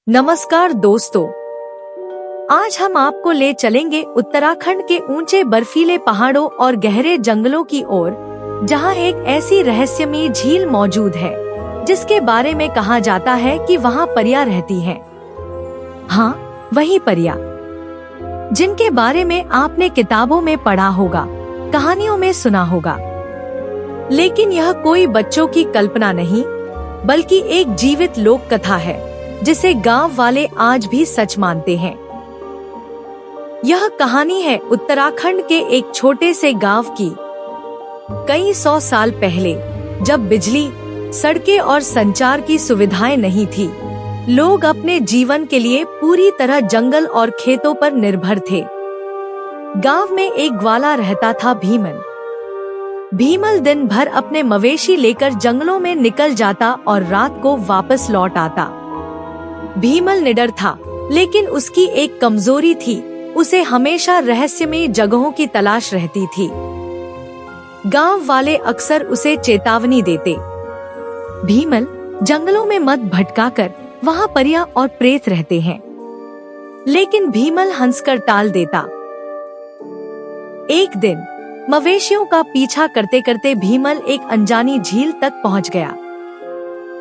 नमस्कार दोस्तों, आज हम आपको ले चलेंगे उत्तराखंड के ऊंचे बर्फीले पहाड़ों और गहरे जंगलों की ओर, जहां एक ऐसी रहस्यमयी झील मौजूद है जिसके बारे में कहा जाता है कि वहां परियां रहती हैं। हाँ, वही परियां जिनके बारे में आपने किताबों में पढ़ा होगा, कहानियों में सुना होगा। लेकिन यह कोई बच्चों की कल्पना नहीं, बल्कि एक जीवित लोक कथा है जिसे गांव वाले आज भी सच मानते हैं। यह कहानी है उत्तराखंड के एक छोटे से गांव की। कई 100 साल पहले, जब बिजली, सड़कें और संचार की सुविधाएं नहीं थी, लोग अपने जीवन के लिए पूरी तरह जंगल और खेतों पर निर्भर थे। गांव में एक ग्वाला रहता था, भीमल। भीमल दिन भर अपने मवेशी लेकर जंगलों में निकल जाता और रात को वापस लौट आता। भीमल निडर था, लेकिन उसकी एक कमजोरी थी, उसे हमेशा रहस्यमयी जगहों की तलाश रहती थी। गांव वाले अक्सर उसे चेतावनी देते, भीमल, जंगलों में मत भटकाकर, वहां परियां और प्रेत रहते हैं। लेकिन भीमल हंसकर टाल देता। एक दिन मवेशियों का पीछा करते करते भीमल एक अनजानी झील तक पहुंच गया।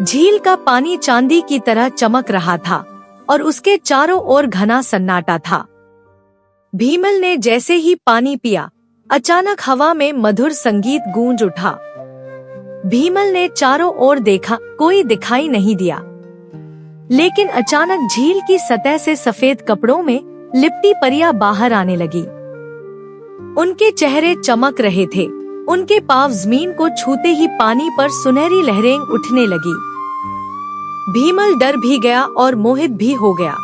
झील का पानी चांदी की तरह चमक रहा था और उसके चारों ओर घना सन्नाटा था। भीमल ने जैसे ही पानी पिया, अचानक हवा में मधुर संगीत गूंज उठा। भीमल ने चारों ओर देखा, कोई दिखाई नहीं दिया। लेकिन अचानक झील की सतह से सफेद कपड़ों में लिपटी परियां बाहर आने लगी। उनके चेहरे चमक रहे थे, उनके पांव जमीन को छूते ही पानी पर सुनहरी लहरें उठने लगी। भीमल डर भी गया और मोहित भी हो गया।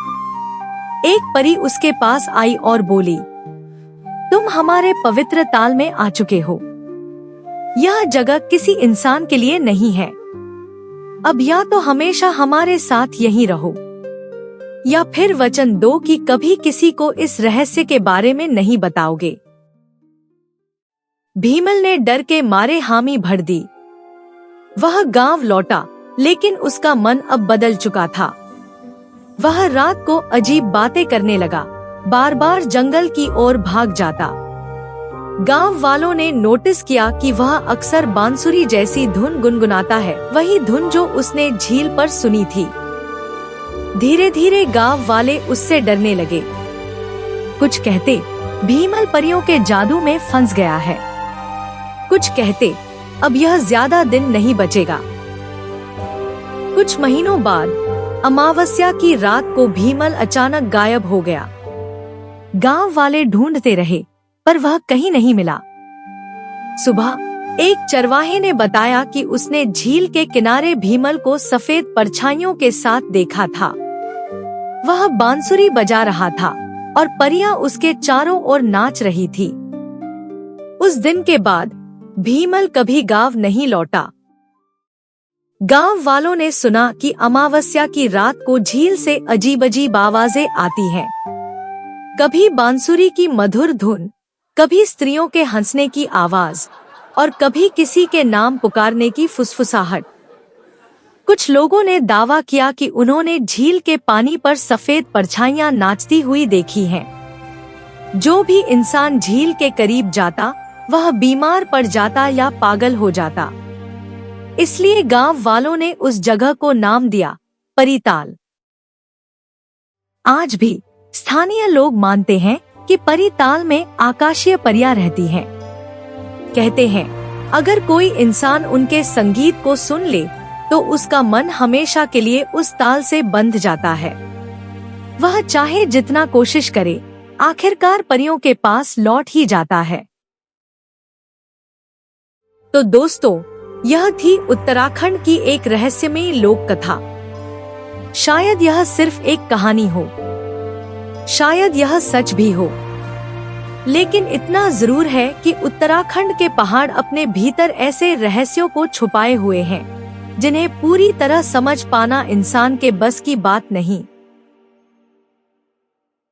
एक परी उसके पास आई और बोली, तुम हमारे पवित्र ताल में आ चुके हो। यह जगह किसी इंसान के लिए नहीं है। अब या तो हमेशा हमारे साथ यहीं रहो, या फिर वचन दो कि कभी किसी को इस रहस्य के बारे में नहीं बताओगे। भीमल ने डर के मारे हामी भर दी। वह गांव लौटा, लेकिन उसका मन अब बदल चुका था। वह रात को अजीब बातें करने लगा, बार बार जंगल की ओर भाग जाता। गांव वालों ने नोटिस किया कि वह अक्सर बांसुरी जैसी धुन गुनगुनाता है, वही धुन जो उसने झील पर सुनी थी। धीरे धीरे गांव वाले उससे डरने लगे। कुछ कहते, भीमल परियों के जादू में फंस गया है। कुछ कहते, अब यह ज्यादा दिन नहीं बचेगा। कुछ महीनों बाद अमावस्या की रात को भीमल अचानक गायब हो गया। गांव वाले ढूंढते रहे, पर वह कहीं नहीं मिला। सुबह एक चरवाहे ने बताया कि उसने झील के किनारे भीमल को सफेद परछाइयों के साथ देखा था। वह बांसुरी बजा रहा था और परियां उसके चारों ओर नाच रही थी। उस दिन के बाद भीमल कभी गांव नहीं लौटा। गांव वालों ने सुना कि अमावस्या की रात को झील से अजीब अजीब आवाजें आती हैं। कभी बांसुरी की मधुर धुन, कभी स्त्रियों के हंसने की आवाज और कभी किसी के नाम पुकारने की फुसफुसाहट। कुछ लोगों ने दावा किया कि उन्होंने झील के पानी पर सफेद परछाइयां नाचती हुई देखी हैं। जो भी इंसान झील के करीब जाता, वह बीमार पड़ जाता या पागल हो जाता। इसलिए गांव वालों ने उस जगह को नाम दिया, परिताल। आज भी स्थानीय लोग मानते हैं कि परिताल में आकाशीय परियां रहती हैं। कहते हैं, अगर कोई इंसान उनके संगीत को सुन ले, तो उसका मन हमेशा के लिए उस ताल से बंध जाता है। वह चाहे जितना कोशिश करे, आखिरकार परियों के पास लौट ही जाता है। तो दोस्तों, यह थी उत्तराखंड की एक रहस्यमयी लोक कथा। शायद यह सिर्फ एक कहानी हो, शायद यह सच भी हो, लेकिन इतना जरूर है कि उत्तराखंड के पहाड़ अपने भीतर ऐसे रहस्यों को छुपाए हुए हैं, जिन्हें पूरी तरह समझ पाना इंसान के बस की बात नहीं।